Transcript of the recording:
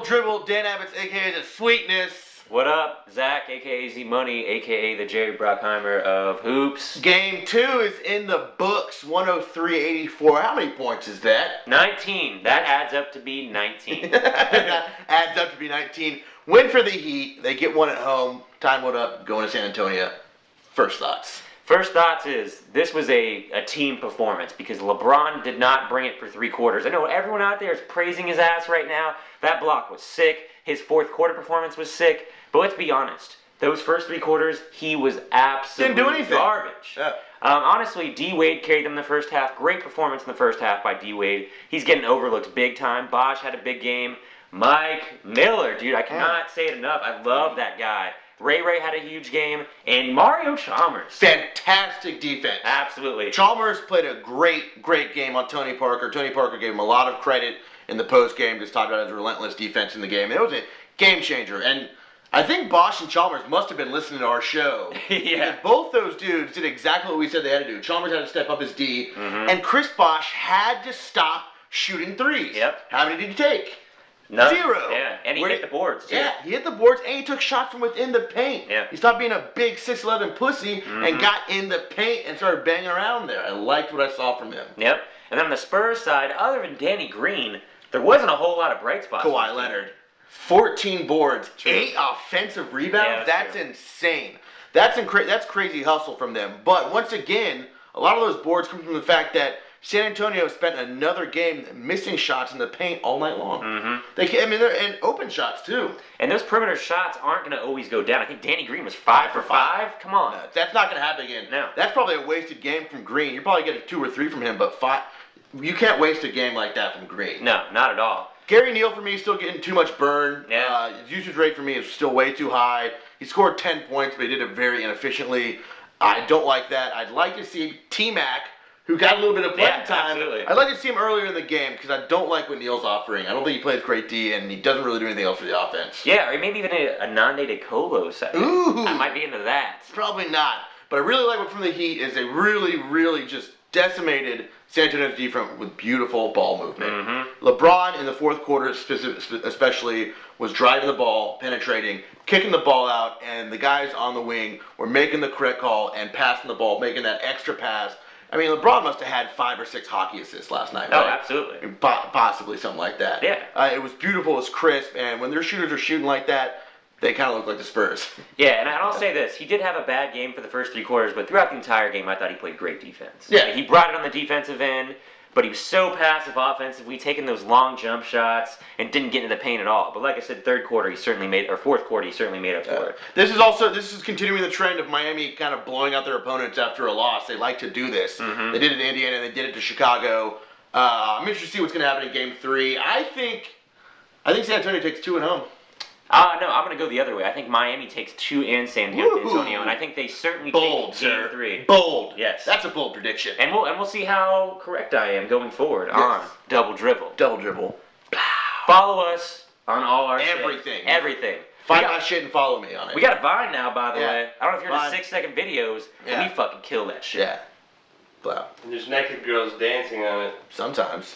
Dribble, Dan Abbott's, a.k.a. The Sweetness. What up? Zach, a.k.a. Z-Money, a.k.a. the Jerry Brockheimer of Hoops. Game 2 is in the books, 103-84. How many points is that? 19. That adds up to be 19. That adds up to be 19. Win for the Heat. They get one at home. Time went up, going to San Antonio. First thoughts. First thoughts is, this was a team performance because LeBron did not bring it for 3 quarters. I know everyone out there is praising his ass right now. That block was sick. His fourth quarter performance was sick. But let's be honest. Those first 3 quarters, he was absolutely Didn't do anything. Garbage. Yeah. Honestly, D-Wade carried them in the first half. Great performance in the first half by D-Wade. He's getting overlooked big time. Bosh had a big game. Mike Miller, dude, I cannot say it enough. I love that guy. Ray had a huge game, and Mario Chalmers. Fantastic defense. Absolutely. Chalmers played a great game on Tony Parker. Tony Parker gave him a lot of credit in the post game, just talked about his relentless defense in the game. It was a game changer, and I think Bosh and Chalmers must have been listening to our show. Yeah. Because both those dudes did exactly what we said they had to do. Chalmers had to step up his D, and Chris Bosh had to stop shooting threes. Yep. How many did he take? None. 0. Yeah, and he hit the boards, too. Yeah, he hit the boards, and he took shots from within the paint. Yeah. He stopped being a big 6'11 pussy and got in the paint and started banging around there. I liked what I saw from him. Yep. And then on the Spurs side, other than Danny Green, there wasn't a whole lot of bright spots. Kawhi Leonard, 14 boards, True. 8 offensive rebounds. Yeah, that's true. insane. That's crazy hustle from them. But once again, a lot of those boards come from the fact that San Antonio spent another game missing shots in the paint all night long. They're open shots too. And those perimeter shots aren't going to always go down. I think Danny Green was 5 for 5. Come on. No, that's not going to happen again. No. That's probably a wasted game from Green. You're probably getting 2 or 3 from him, but 5. You can't waste a game like that from Green. No, not at all. Gary Neal for me is still getting too much burn. Yeah. His usage rate for me is still way too high. He scored 10 points, but he did it very inefficiently. I don't like that. I'd like to see T-Mac, who got a little bit of playing time. Absolutely. I'd like to see him earlier in the game because I don't like what Neal's offering. I don't think he plays great D, and he doesn't really do anything else for the offense. Yeah, or maybe even a non-dated Colo set. Ooh. I might be into that. Probably not. But I really like what from the Heat is they really just decimated San Antonio's defense with beautiful ball movement. LeBron in the fourth quarter especially was driving the ball, penetrating, kicking the ball out, and the guys on the wing were making the correct call and passing the ball, making that extra pass. I mean, LeBron must have had 5 or 6 hockey assists last night, right? Oh, absolutely. I mean, possibly something like that. Yeah. It was beautiful, it was crisp, and when their shooters are shooting like that, they kind of look like the Spurs. Yeah, and I'll say this. He did have a bad game for the first 3 quarters, but throughout the entire game, I thought he played great defense. Yeah. He brought it on the defensive end, but he was so passive offensively, taking those long jump shots, and didn't get into the paint at all. But like I said, fourth quarter, he certainly made up for it. This is continuing the trend of Miami kind of blowing out their opponents after a loss. They like to do this. They did it in Indiana, they did it to Chicago. I'm interested to see what's going to happen in Game 3. I think San Antonio takes 2 at home. No, I'm going to go the other way. I think Miami takes 2 in San Antonio, and I think they certainly take Game 3. Bold. Yes. That's a bold prediction. And we'll see how correct I am going forward on Double Drivel. Double Dribble. Follow us on all our Everything. shit. Everything. Find my shit and follow me on it. We got a Vine now, by the way. I don't know if you're Vine. into 6-second videos, but we fucking kill that shit. Yeah. Blow. And there's naked girls dancing on it. Sometimes.